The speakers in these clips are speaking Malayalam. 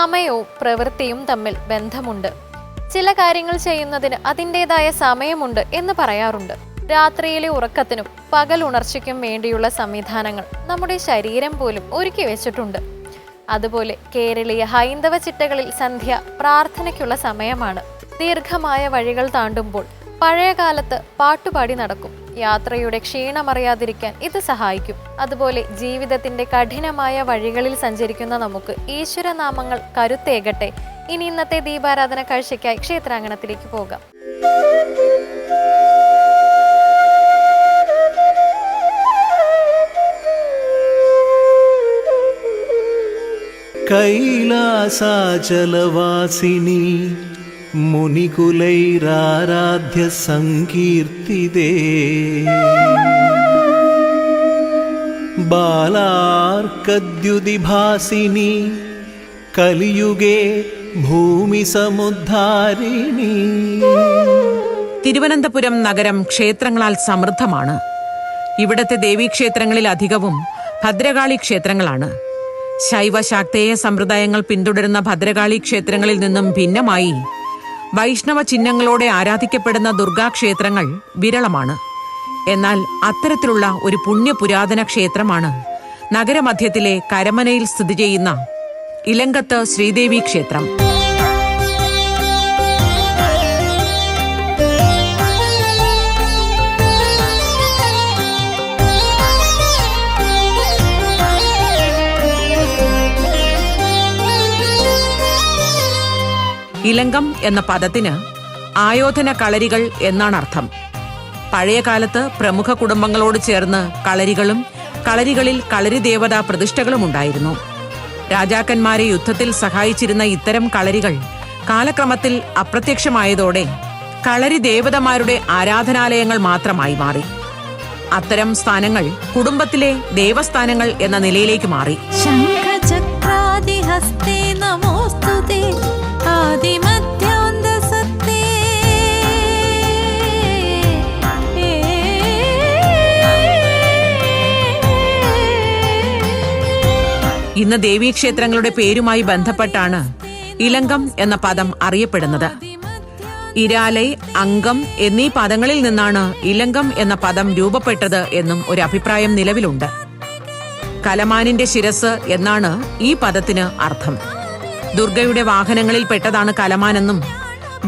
സമയവും പ്രവൃത്തിയും തമ്മിൽ ബന്ധമുണ്ട്. ചില കാര്യങ്ങൾ ചെയ്യുന്നതിന് അതിൻ്റെതായ സമയമുണ്ട് എന്ന് പറയാറുണ്ട്. രാത്രിയിലെ ഉറക്കത്തിനും പകൽ ഉണർച്ചയ്ക്കും വേണ്ടിയുള്ള സംവിധാനങ്ങൾ നമ്മുടെ ശരീരം പോലും ഒരുക്കി വെച്ചിട്ടുണ്ട്. അതുപോലെ കേരളീയ ഹൈന്ദവ ചിട്ടകളിൽ സന്ധ്യ പ്രാർത്ഥനയ്ക്കുള്ള സമയമാണ്. ദീർഘമായ വഴികൾ താണ്ടുമ്പോൾ പഴയ കാലത്ത് പാട്ടുപാടി നടക്കും. യാത്രയുടെ ക്ഷീണമറിയാതിരിക്കാൻ ഇത് സഹായിക്കും. അതുപോലെ ജീവിതത്തിന്റെ കഠിനമായ വഴികളിൽ സഞ്ചരിക്കുന്ന നമുക്ക് ഈശ്വരനാമങ്ങൾ കരുത്തേകട്ടെ. ഇനി ഇന്നത്തെ ദീപാരാധന കാഴ്ചയ്ക്കായി ക്ഷേത്രാങ്കണത്തിലേക്ക് പോകാം. കൈലാസാചലവാസിനി മുനികുലൈരാരാധ്യ സങ്കീർത്തിതേ ബാലാർക്കദ്യുതിഭാസിനി കലിയുഗേ ഭൂമി സമുദ്ധാരിണി. തിരുവനന്തപുരം നഗരം ക്ഷേത്രങ്ങളാൽ സമൃദ്ധമാണ്. ഇവിടത്തെ ദേവീക്ഷേത്രങ്ങളിൽ അധികവും ഭദ്രകാളി ക്ഷേത്രങ്ങളാണ്. ശൈവ ശാക്തേയ സമ്പ്രദായങ്ങൾ പിന്തുടരുന്ന ഭദ്രകാളി ക്ഷേത്രങ്ങളിൽ നിന്നും ഭിന്നമായി വൈഷ്ണവ ചിഹ്നങ്ങളോടെ ആരാധിക്കപ്പെടുന്ന ദുർഗാക്ഷേത്രങ്ങൾ വിരളമാണ്. എന്നാൽ അത്തരത്തിലുള്ള ഒരു പുണ്യപുരാതന ക്ഷേത്രമാണ് നഗരമധ്യത്തിലെ കരമനയിൽ സ്ഥിതി ചെയ്യുന്ന ഇലങ്കത്ത് ശ്രീദേവി ക്ഷേത്രം. ഇലങ്കം എന്ന പദത്തിന് ആയോധന കളരികൾ എന്നാണ് അർത്ഥം. പഴയകാലത്ത് പ്രമുഖ കുടുംബങ്ങളോട് ചേർന്ന് കളരികളും കളരികളിൽ കളരി ദേവതാ പ്രതിഷ്ഠകളും ഉണ്ടായിരുന്നു. രാജാക്കന്മാരെ യുദ്ധത്തിൽ സഹായിച്ചിരുന്ന ഇത്തരം കളരികൾ കാലക്രമത്തിൽ അപ്രത്യക്ഷമായതോടെ കളരി ദേവതമാരുടെ ആരാധനാലയങ്ങൾ മാത്രമായി മാറി. അത്തരം സ്ഥാനങ്ങൾ കുടുംബത്തിലെ ദേവസ്ഥാനങ്ങൾ എന്ന നിലയിലേക്ക് മാറി. ഇന്ന് ദേവീക്ഷേത്രങ്ങളുടെ പേരുമായി ബന്ധപ്പെട്ടാണ് ഇലങ്കം എന്ന പദം അറിയപ്പെടുന്നത്. ഇരാലൈ, അംഗം എന്നീ പദങ്ങളിൽ നിന്നാണ് ഇലങ്കം എന്ന പദം രൂപപ്പെട്ടത് എന്നും ഒരു അഭിപ്രായം നിലവിലുണ്ട്. കലമാനിന്റെ ശിരസ് എന്നാണ് ഈ പദത്തിന് അർത്ഥം. ദുർഗയുടെ വാഹനങ്ങളിൽ പെട്ടതാണ് കലമാനെന്നും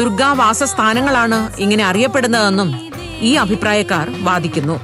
ദുർഗാവാസസ്ഥാനങ്ങളാണ് ഇങ്ങനെ അറിയപ്പെടുന്നതെന്നും ഈ അഭിപ്രായക്കാർ വാദിക്കുന്നു.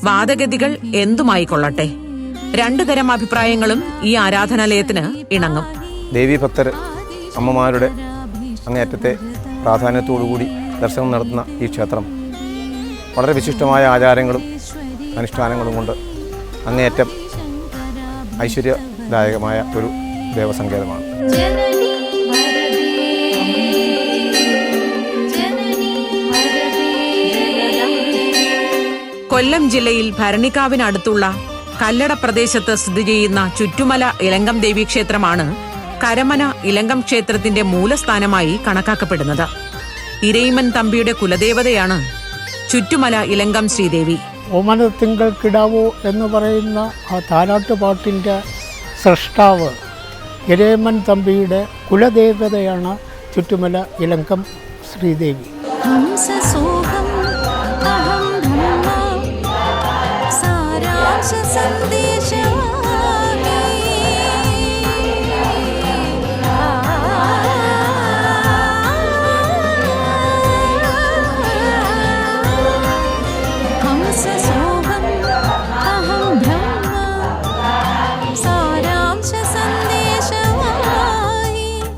വാദഗതികൾ എന്തുമായിക്കൊള്ളട്ടെ, രണ്ടു തരം അഭിപ്രായങ്ങളും ഈ ആരാധനാലയത്തിന് ഇണങ്ങും. ദേവീഭക്തർ അമ്മമാരുടെ അങ്ങേയറ്റത്തെ പ്രാധാന്യത്തോടുകൂടി ദർശനം നടത്തുന്ന ഈ ക്ഷേത്രം വളരെ വിശിഷ്ടമായ ആചാരങ്ങളും അനുഷ്ഠാനങ്ങളും കൊണ്ട് അങ്ങേയറ്റം ഐശ്വര്യദായകമായ ഒരു ദേവസങ്കേതമാണ്. കൊല്ലം ജില്ലയിൽ ഭരണിക്കാവിനടുത്തുള്ള കല്ലട പ്രദേശത്ത് സ്ഥിതി ചെയ്യുന്ന ചുറ്റുമല ഇലങ്കം ദേവീക്ഷേത്രമാണ് കരമന ഇലങ്കം ക്ഷേത്രത്തിന്റെ മൂലസ്ഥാനമായി കണക്കാക്കപ്പെടുന്നത്. ഇരയിമൻ തമ്പിയുടെ കുലദേവതയാണ് ചുറ്റുമല ഇലങ്കം ശ്രീദേവി. ഓമനത്തിങ്കൾ കിടാവോ എന്ന് പറയുന്ന ആ താരാട്ടുപാട്ടിൻ്റെ സൃഷ്ടാവ് ഇരയിമൻ തമ്പിയുടെ കുലദേവതയാണ് ചുറ്റുമല ഇലങ്കം ശ്രീദേവി.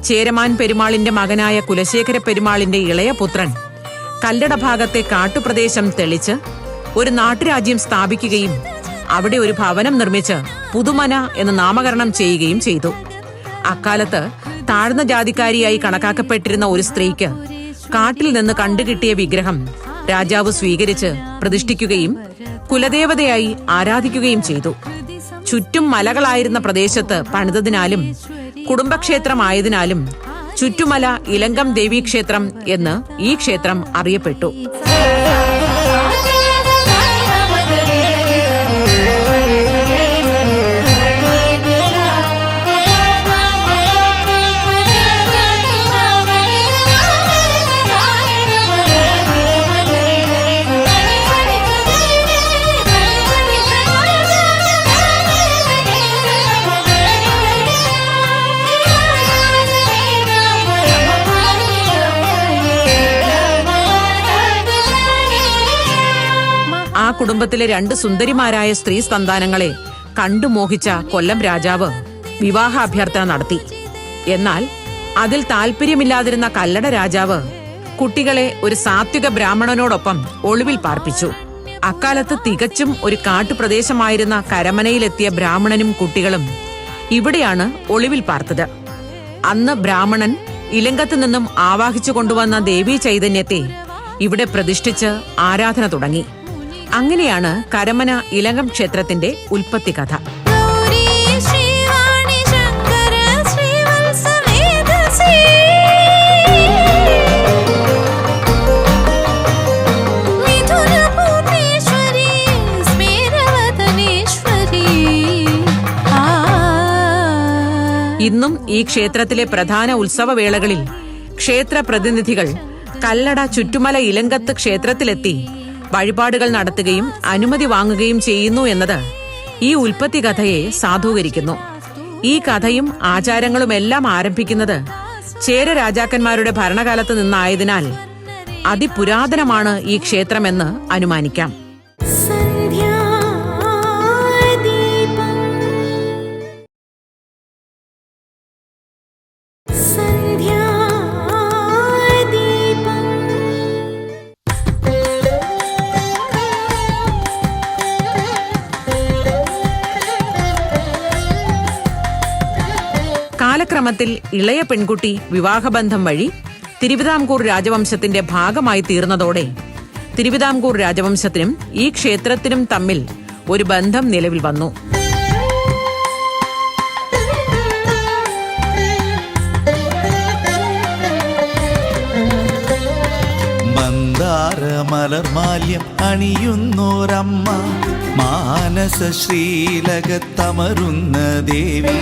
ചേരമാൻ പെരുമാളിന്റെ മകനായ കുലശേഖര പെരുമാളിന്റെ ഇളയ പുത്രൻ കല്ലട ഭാഗത്തെ കാട്ടുപ്രദേശം തെളിച്ച് ഒരു നാട്ടുരാജ്യം സ്ഥാപിക്കുകയും അവിടെ ഒരു ഭവനം നിർമ്മിച്ച് പുതുമന എന്ന് നാമകരണം ചെയ്യുകയും ചെയ്തു. അക്കാലത്ത് താഴ്ന്ന ജാതിക്കാരിയായി കണക്കാക്കപ്പെട്ടിരുന്ന ഒരു സ്ത്രീക്ക് കാട്ടിൽ നിന്ന് കണ്ടുകിട്ടിയ വിഗ്രഹം രാജാവ് സ്വീകരിച്ച് പ്രതിഷ്ഠിക്കുകയും കുലദേവതയായി ആരാധിക്കുകയും ചെയ്തു. ചുറ്റും മലകളായിരുന്ന പ്രദേശത്ത് പണിതതിനാലും കുടുംബക്ഷേത്രമായതിനാലും ചുറ്റുമല ഇലങ്കം ദേവീക്ഷേത്രം എന്ന് ഈ ക്ഷേത്രം അറിയപ്പെട്ടു. കുടുംബത്തിലെ 2 സുന്ദരിമാരായ സ്ത്രീ സന്താനങ്ങളെ കണ്ടു മോഹിച്ച കൊല്ലം രാജാവ് വിവാഹാഭ്യർത്ഥന നടത്തി. എന്നാൽ അതിൽ താല്പര്യമില്ലാതിരുന്ന കല്ലട രാജാവ് കുട്ടികളെ ഒരു സാത്വിക ബ്രാഹ്മണനോടൊപ്പം ഒളിവിൽ പാർപ്പിച്ചു. അക്കാലത്ത് തികച്ചും ഒരു കാട്ടുപ്രദേശമായിരുന്ന കരമനയിലെത്തിയ ബ്രാഹ്മണനും കുട്ടികളും ഇവിടെയാണ് ഒളിവിൽ പാർത്തത്. അന്ന് ബ്രാഹ്മണൻ ഇലങ്കത്ത് നിന്നും ആവാഹിച്ചു കൊണ്ടുവന്ന ദേവീ ചൈതന്യത്തെ ഇവിടെ പ്രതിഷ്ഠിച്ച് ആരാധന തുടങ്ങി. അങ്ങനെയാണ് കരമന ഇലങ്കം ക്ഷേത്രത്തിന്റെ ഉൽപ്പത്തി കഥ. ഇന്നും ഈ ക്ഷേത്രത്തിലെ പ്രധാന ഉത്സവവേളകളിൽ ക്ഷേത്ര പ്രതിനിധികൾ കല്ലട ചുറ്റുമല ഇലങ്കത്ത് ക്ഷേത്രത്തിലെത്തി വഴിപാടുകൾ നടത്തുകയും അനുമതി വാങ്ങുകയും ചെയ്യുന്നു എന്നത് ഈ ഉൽപ്പത്തി കഥയെ സാധൂകരിക്കുന്നു. ഈ കഥയും ആചാരങ്ങളുമെല്ലാം ആരംഭിക്കുന്നത് ചേര രാജാക്കന്മാരുടെ ഭരണകാലത്ത് നിന്നായതിനാൽ അതിപുരാതനമാണ് ഈ ക്ഷേത്രമെന്ന് അനുമാനിക്കാം. കാലക്രമത്തിൽ ഇളയ പെൺകുട്ടി വിവാഹബന്ധം വഴി തിരുവിതാംകൂർ രാജവംശത്തിന്റെ ഭാഗമായി തീർന്നതോടെ തിരുവിതാംകൂർ രാജവംശത്തിനും ഈ ക്ഷേത്രത്തിനും തമ്മിൽ ഒരു ബന്ധം നിലവിൽ വന്നു. മലർമാല്യം അണിയുന്നോരമ്മ മാനസ ശ്രീലകത്തമരുന്ന ദേവി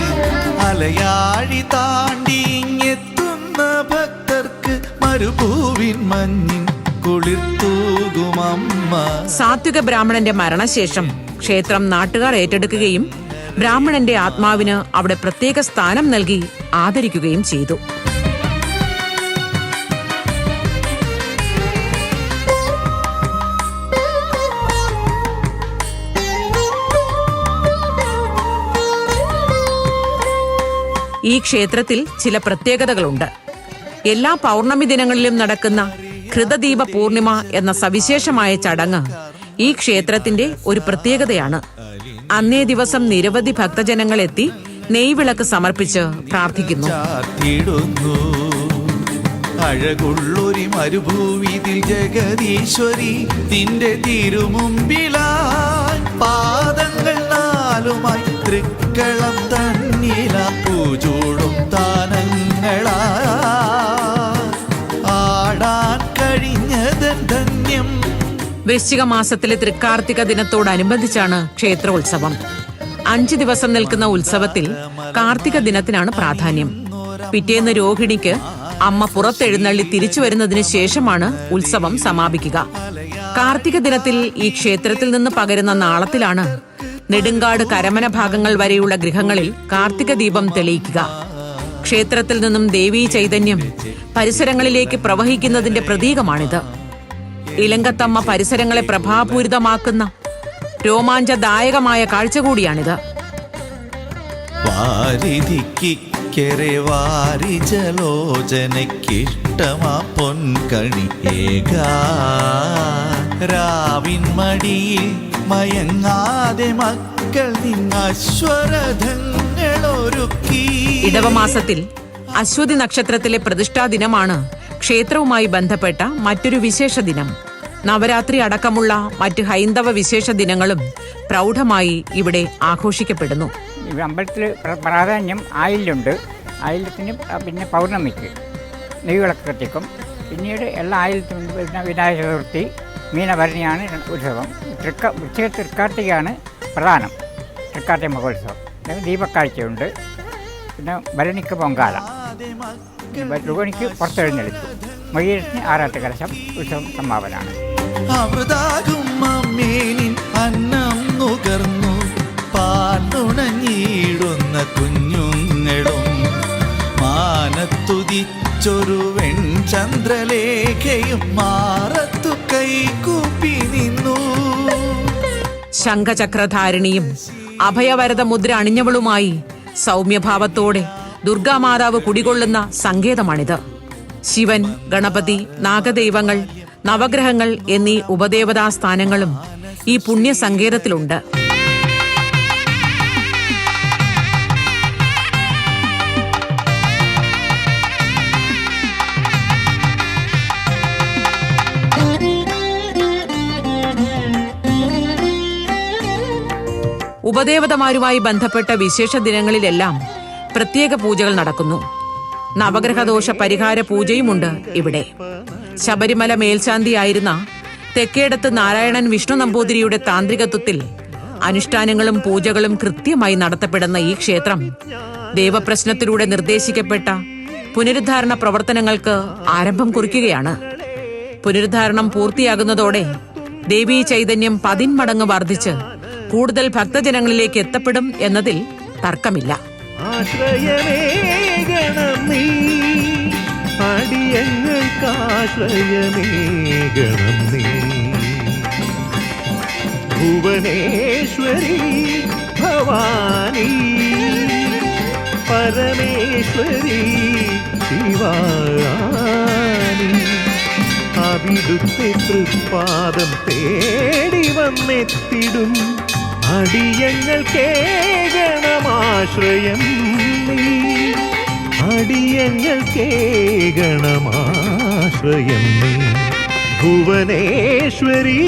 അലയാഴി താണ്ടിങ്ങെത്തുന്ന ഭക്തർക്ക് മരുഭൂവിൻ മഞ്ഞിൻ കുളിർത്തൂകുമമ്മ. സാത്വിക ബ്രാഹ്മണന്റെ മരണശേഷം ക്ഷേത്രം നാട്ടുകാർ ഏറ്റെടുക്കുകയും ബ്രാഹ്മണന്റെ ആത്മാവിന് അവിടെ പ്രത്യേക സ്ഥാനം നൽകി ആദരിക്കുകയും ചെയ്തു. ഈ ക്ഷേത്രത്തിൽ ചില പ്രത്യേകതകളുണ്ട്. എല്ലാ പൗർണമി ദിനങ്ങളിലും നടക്കുന്ന ഘൃതദീപ പൂർണിമ എന്ന സവിശേഷമായ ചടങ്ങ് ഈ ക്ഷേത്രത്തിന്റെ ഒരു പ്രത്യേകതയാണ്. അന്നേ ദിവസം നിരവധി ഭക്തജനങ്ങൾ എത്തി നെയ്വിളക്ക് സമർപ്പിച്ച് പ്രാർത്ഥിക്കുന്നു. അഴകുള്ളൊരു മരുഭൂവിതിൽ ജഗദീശ്വരി നിന്റെ തിരുമുമ്പിലായി പാദങ്ങൾ നാലുമായി തൃക്കളം തന്നില പൂജോടും താനങ്ങളാ ആടാൻ കഴിഞ്ഞതൻ ധന്യം. വൃശ്ചിക മാസത്തിലെ തൃക്കാർത്തിക ദിനത്തോടനുബന്ധിച്ചാണ് ക്ഷേത്രോത്സവം. 5 ദിവസം നിൽക്കുന്ന ഉത്സവത്തിൽ കാർത്തിക ദിനത്തിനാണ് പ്രാധാന്യം. പിറ്റേന്ന് രോഹിണിക്ക് അമ്മ പുറത്തെഴുന്നള്ളി തിരിച്ചു വരുന്നതിന് ശേഷമാണ് ഉത്സവം സമാപിക്കുക. കാർത്തിക ദിനത്തിൽ ഈ ക്ഷേത്രത്തിൽ നിന്ന് പകരുന്ന നാളത്തിലാണ് നെടുങ്കാട് കരമന ഭാഗങ്ങൾ വരെയുള്ള ഗൃഹങ്ങളിൽ കാർത്തിക ദീപം തെളിയിക്കുക. ക്ഷേത്രത്തിൽ നിന്നും ദേവീ ചൈതന്യം പരിസരങ്ങളിലേക്ക് പ്രവഹിക്കുന്നതിന്റെ പ്രതീകമാണിത്. ഇലങ്കത്തമ്മ പരിസരങ്ങളെ പ്രഭാപൂരിതമാക്കുന്ന രോമാഞ്ചദായകമായ കാഴ്ച കൂടിയാണിത്. വാരിധിക്കിക്കരെ വാരിജലോചനക്കിഷ്ടമാ പൊൻകണി രാവിൻ മടിയിൽ മയങ്ങാതെ മക്കൾ നിന്നശ്വരഥങ്ങളൊരുക്കി. ഇടവമാസത്തിൽ അശ്വതി നക്ഷത്രത്തിലെ പ്രതിഷ്ഠാ ദിനമാണ് ക്ഷേത്രവുമായി ബന്ധപ്പെട്ട മറ്റൊരു വിശേഷ ദിനം. നവരാത്രി അടക്കമുള്ള മറ്റ് ഹൈന്ദവ വിശേഷ ദിനങ്ങളും പ്രൗഢമായി ഇവിടെ ആഘോഷിക്കപ്പെടുന്നു. അമ്പലത്തിൽ പ്രാധാന്യം ആയില്യമുണ്ട്. ആയില്യത്തിന് പിന്നെ പൗർണമിക്ക് നെയ്വിളക്ക് കത്തിക്കും. പിന്നീട് എല്ലാ ആയില്യത്തിനും പിന്നെ വിനായക ചതുർത്ഥി മീനഭരണിയാണ് ഉത്സവം. വൃശ്ചിക തൃക്കാർത്തികയാണ് പ്രധാനം. തൃക്കാർത്തിക മഹോത്സവം. ദീപക്കാഴ്ചയുണ്ട്. പിന്നെ ഭരണിക്ക് പൊങ്കാല, രുഗണിക്ക് പുറത്തെഴുന്നള്ളിച്ചു, മൊയ്യത്തിന് ആറാട്ട് കലശം ഉത്സവം സമാപനാണ്. അന്നം നുകർന്നു പാലുണഞ്ഞിടുന്ന കുഞ്ഞുങ്ങളും മാനത്തുതിച്ചൊരു വെൺചന്ദ്രലേഖയും മാറത്തു കൈകൂപ്പി നിന്നു. ശംഖചക്രധാരിണിയും അഭയവരത മുദ്ര അണിഞ്ഞവളുമായി സൗമ്യഭാവത്തോടെ ദുർഗാമാതാവ് കുടികൊള്ളുന്ന സങ്കേതമാണിത്. ശിവൻ, ഗണപതി, നാഗദൈവങ്ങൾ, നവഗ്രഹങ്ങൾ എന്നീ ഉപദേവതാ സ്ഥാനങ്ങളും ഈ പുണ്യ സങ്കേതത്തിലുണ്ട്. ഉപദേവതമാരുമായി ബന്ധപ്പെട്ട വിശേഷ ദിനങ്ങളിലെല്ലാം പ്രത്യേക പൂജകൾ നടക്കുന്നു. നവഗ്രഹദോഷ പരിഹാര പൂജയുമുണ്ട് ഇവിടെ. ശബരിമല മേൽശാന്തിയായിരുന്ന തെക്കേടത്ത് നാരായണൻ വിഷ്ണു നമ്പൂതിരിയുടെ താന്ത്രികത്വത്തിൽ അനുഷ്ഠാനങ്ങളും പൂജകളും കൃത്യമായി നടത്തപ്പെടുന്ന ഈ ക്ഷേത്രം ദേവപ്രശ്നത്തിലൂടെ നിർദ്ദേശിക്കപ്പെട്ട പുനരുദ്ധാരണ പ്രവർത്തനങ്ങൾക്ക് ആരംഭം കുറിക്കുകയാണ്. പുനരുദ്ധാരണം പൂർത്തിയാകുന്നതോടെ ദേവീ ചൈതന്യം 10 മടങ്ങ് വർദ്ധിച്ച് കൂടുതൽ ഭക്തജനങ്ങളിലേക്ക് എത്തപ്പെടും എന്നതിൽ തർക്കമില്ല. ആശ്രയമേകണം നീ, അടിയങ്ങൾക്കാശ്രയമേകണം നീ. ഭുവനേശ്വരി ഭവാനി, പരമേശ്വരി ശിവാനി, അവിടുത്തെ തൃപ്പാദം തേടി വന്നെത്തിടും അടിയങ്ങൾക്കേകണമാശ്രയം നീ, അടിയങ്ങൾക്കേകണമാശ്രയം നീ. ഭുവനേശ്വരി